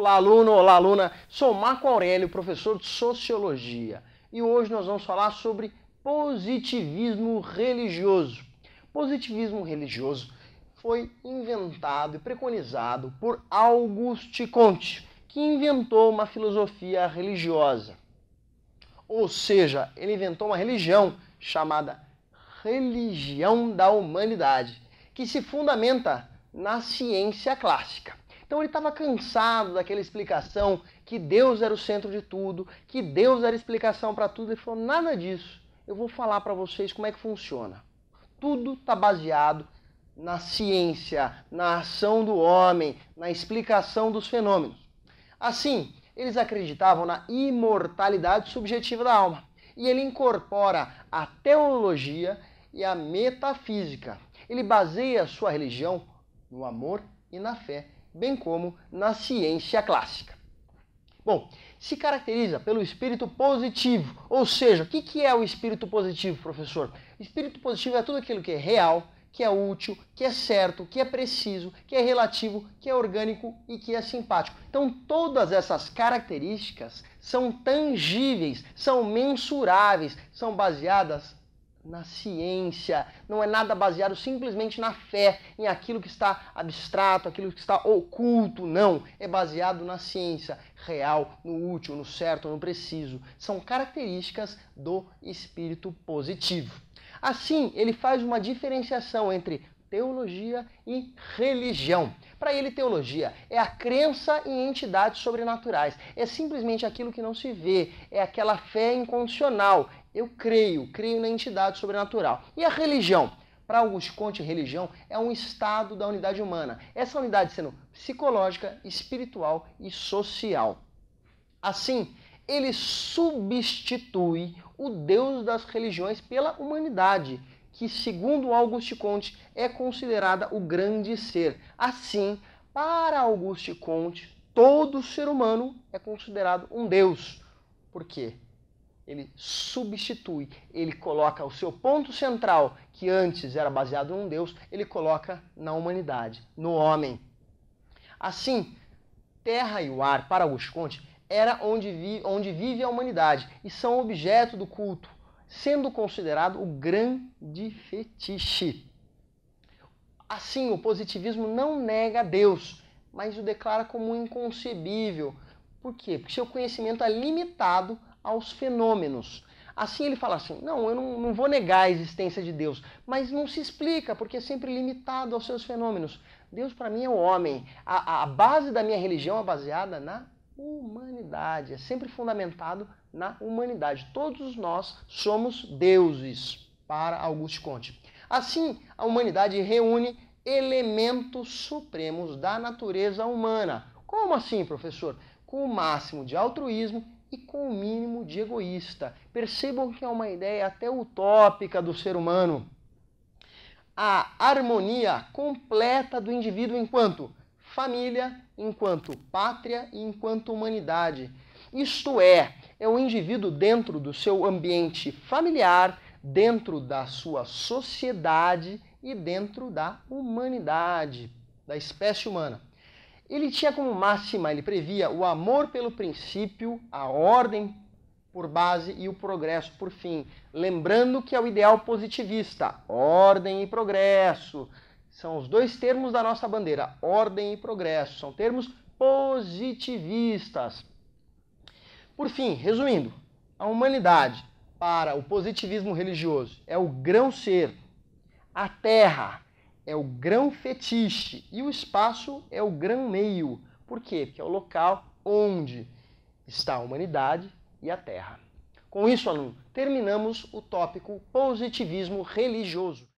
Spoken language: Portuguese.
Olá, aluno, olá, aluna. Sou Marco Aurélio, professor de Sociologia. E hoje nós vamos falar sobre positivismo religioso. Positivismo religioso foi inventado e preconizado por Auguste Comte, que inventou uma filosofia religiosa. Ou seja, ele inventou uma religião chamada religião da humanidade, que se fundamenta na ciência clássica. Então ele estava cansado daquela explicação que Deus era o centro de tudo, que Deus era a explicação para tudo. Ele falou, nada disso, eu vou falar para vocês como é que funciona. Tudo está baseado na ciência, na ação do homem, na explicação dos fenômenos. Assim, eles acreditavam na imortalidade subjetiva da alma. E ele incorpora a teologia e a metafísica. Ele baseia a sua religião no amor e na fé, bem como na ciência clássica. Bom, se caracteriza pelo espírito positivo. Ou seja, o que é o espírito positivo, professor? O espírito positivo é tudo aquilo que é real, que é útil, que é certo, que é preciso, que é relativo, que é orgânico e que é simpático. Então, todas essas características são tangíveis, são mensuráveis, são baseadas na ciência. Não é nada baseado simplesmente na fé, em aquilo que está abstrato, aquilo que está oculto. Não, é baseado na ciência real, no útil, no certo, no preciso. São características do espírito positivo. Assim, ele faz uma diferenciação entre teologia e religião. Para ele, teologia é a crença em entidades sobrenaturais. É simplesmente aquilo que não se vê, é aquela fé incondicional. Eu creio na entidade sobrenatural. E a religião? Para Auguste Comte, religião é um estado da unidade humana. Essa unidade sendo psicológica, espiritual e social. Assim, ele substitui o Deus das religiões pela humanidade, que, segundo Auguste Comte, é considerada o grande ser. Assim, para Auguste Comte, todo ser humano é considerado um Deus. Por quê? Ele substitui, ele coloca o seu ponto central, que antes era baseado num Deus, ele coloca na humanidade, no homem. Assim, terra e o ar, para Auguste Comte, era onde vive a humanidade e são objeto do culto, sendo considerado o grande fetiche. Assim, o positivismo não nega Deus, mas o declara como inconcebível. Por quê? Porque seu conhecimento é limitado aos fenômenos. Assim ele fala assim, não, eu não vou negar a existência de Deus, mas não se explica, porque é sempre limitado aos seus fenômenos. Deus para mim é o homem. A base da minha religião é baseada na humanidade, é sempre fundamentado na humanidade. Todos nós somos deuses, para Auguste Comte. Assim, a humanidade reúne elementos supremos da natureza humana. Como assim, professor? Com o máximo de altruísmo e com o mínimo de egoísta. Percebam que é uma ideia até utópica do ser humano. A harmonia completa do indivíduo enquanto família, enquanto pátria e enquanto humanidade. Isto é o indivíduo dentro do seu ambiente familiar, dentro da sua sociedade e dentro da humanidade, da espécie humana. Ele tinha como máxima, ele previa o amor pelo princípio, a ordem por base e o progresso por fim. Lembrando que é o ideal positivista, ordem e progresso. São os dois termos da nossa bandeira, ordem e progresso. São termos positivistas. Por fim, resumindo, a humanidade, para o positivismo religioso, é o grão-ser. A Terra é o grão fetiche e o espaço é o grão-meio. Por quê? Porque é o local onde está a humanidade e a Terra. Com isso, aluno, terminamos o tópico positivismo religioso.